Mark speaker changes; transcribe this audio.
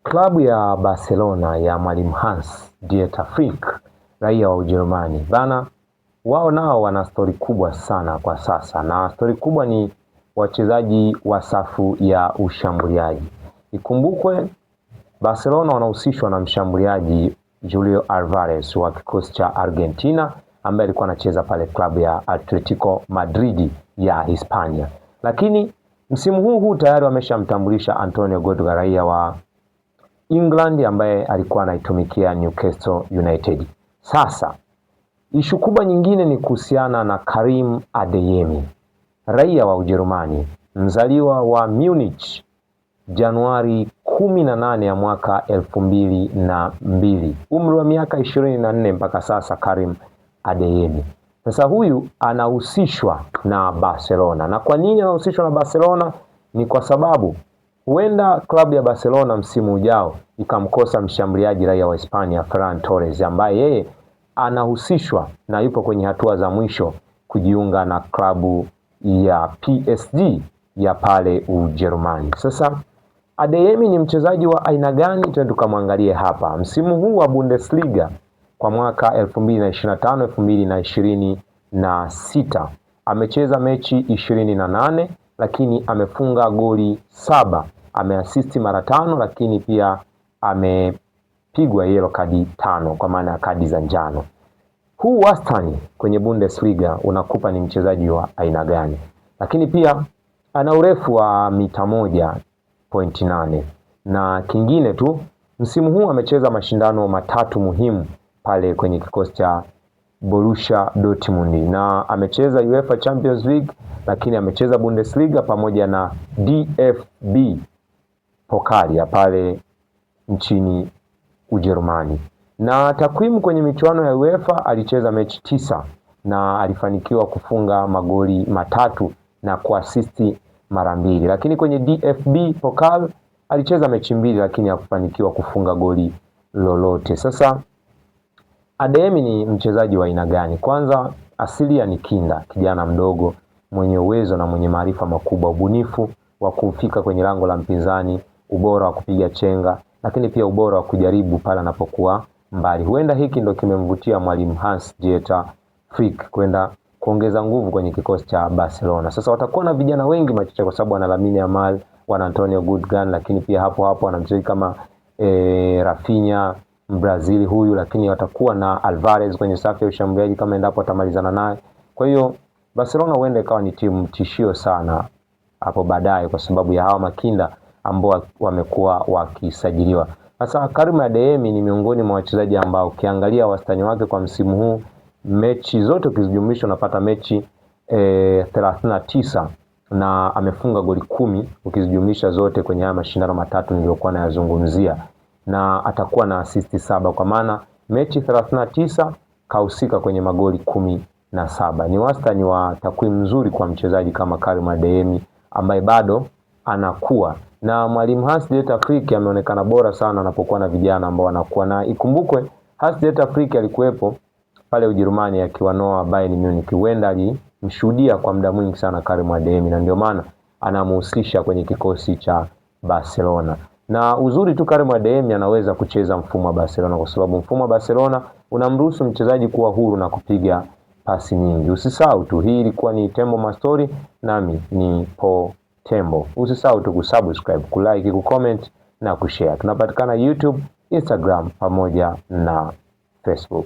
Speaker 1: Klabu ya Barcelona ya Mwalimu Hans Dieter Flick, raia wa Ujerumani bana, wao nao wana stori kubwa sana kwa sasa, na stori kubwa ni wachezaji wa safu ya ushambuliaji. Ikumbukwe Barcelona wanahusishwa na mshambuliaji Julio Alvarez wa kikosi cha Argentina ambaye alikuwa anacheza pale klabu ya Atletico Madrid ya Hispania. Lakini msimu huu tayari wameshamtambulisha Antonio Gordon, raia wa England ambaye alikuwa anaitumikia Newcastle United. Sasa ishu kubwa nyingine ni kuhusiana na Karim Adeyemi, raia wa Ujerumani, mzaliwa wa Munich Januari 18 ya mwaka 2002, umri wa miaka 24 mpaka sasa. Karim Adeyemi sasa huyu anahusishwa na Barcelona. Na kwa nini anahusishwa na Barcelona? Ni kwa sababu huenda klabu ya Barcelona msimu ujao ikamkosa mshambuliaji raia wa Hispania Ferran Torres, ambaye yeye anahusishwa na yupo kwenye hatua za mwisho kujiunga na klabu ya PSG ya pale Ujerumani. Sasa Adeyemi ni mchezaji wa aina gani? Twende tukamwangalie hapa. Msimu huu wa Bundesliga kwa mwaka 2025-2026 amecheza mechi 28, lakini amefunga goli 7, ameasisti mara 5, lakini pia amepigwa yellow kadi 5 kwa maana ya kadi za njano. Huu wastani kwenye Bundesliga unakupa ni mchezaji wa aina gani. Lakini pia ana urefu wa mita 1.8, na kingine tu msimu huu amecheza mashindano matatu muhimu pale kwenye kikosi cha Borussia Dortmund, na amecheza UEFA Champions League, lakini amecheza Bundesliga pamoja na DFB Pokali ya pale nchini Ujerumani. Na takwimu kwenye michuano ya UEFA, alicheza mechi 9 na alifanikiwa kufunga magoli 3 na kuasisti mara 2. Lakini kwenye DFB Pokal alicheza mechi 2 lakini hakufanikiwa kufunga goli lolote. Sasa Adeyemi ni mchezaji wa aina gani? Kwanza asilia ni kinda, kijana mdogo mwenye uwezo na mwenye maarifa makubwa, ubunifu wa kufika kwenye lango la mpinzani, ubora wa kupiga chenga, lakini pia ubora wa kujaribu pale anapokuwa mbali. Huenda hiki ndo kimemvutia Mwalimu Hans Dieter Flick kwenda kuongeza nguvu kwenye kikosi cha Barcelona. Sasa watakuwa na vijana wengi machache kwa sababu wana Lamine Yamal, wana Antonio Gordon, lakini pia hapo wana mchezaji kama Rafinha Brazil huyu, lakini watakuwa na Alvarez kwenye safu ya ushambuliaji kama endapo atamalizana naye. Kwa hiyo Barcelona huenda ikawa ni timu tishio sana hapo baadaye kwa sababu ya hawa makinda ambao wamekuwa wakisajiliwa. Sasa Karim Adeyemi ni miongoni mwa wachezaji ambao ukiangalia wastani wake kwa msimu huu, mechi zote ukizijumlisha unapata mechi 39 na amefunga goli 10 ukizijumlisha zote kwenye haya mashindano matatu niliyokuwa nayazungumzia, na atakuwa na asisti 7 kwa maana mechi 39 kahusika kwenye magoli 17. Ni wastani wa takwimu nzuri kwa mchezaji kama Karim Adeyemi ambaye bado anakuwa. Na Mwalimu Hans Dieter Flick ameonekana bora sana anapokuwa na vijana ambao wanakuwa, na ikumbukwe Hans Dieter Flick alikuwepo pale Ujerumani akiwanoa Bayern Munich. Huenda alimshuhudia kwa muda mwingi sana Karim Adeyemi, na ndio maana anamhusisha kwenye kikosi cha Barcelona. Na uzuri tu Karim Adeyemi anaweza kucheza mfumo wa Barcelona kwa sababu mfumo wa Barcelona unamruhusu mchezaji kuwa huru na kupiga pasi nyingi. Usisahau tu, hii ilikuwa ni Tembo Mastori, nami ni Po Tembo. Usisahau tu kusubscribe, kulike, kucomment na kushare. Tunapatikana YouTube, Instagram pamoja na Facebook.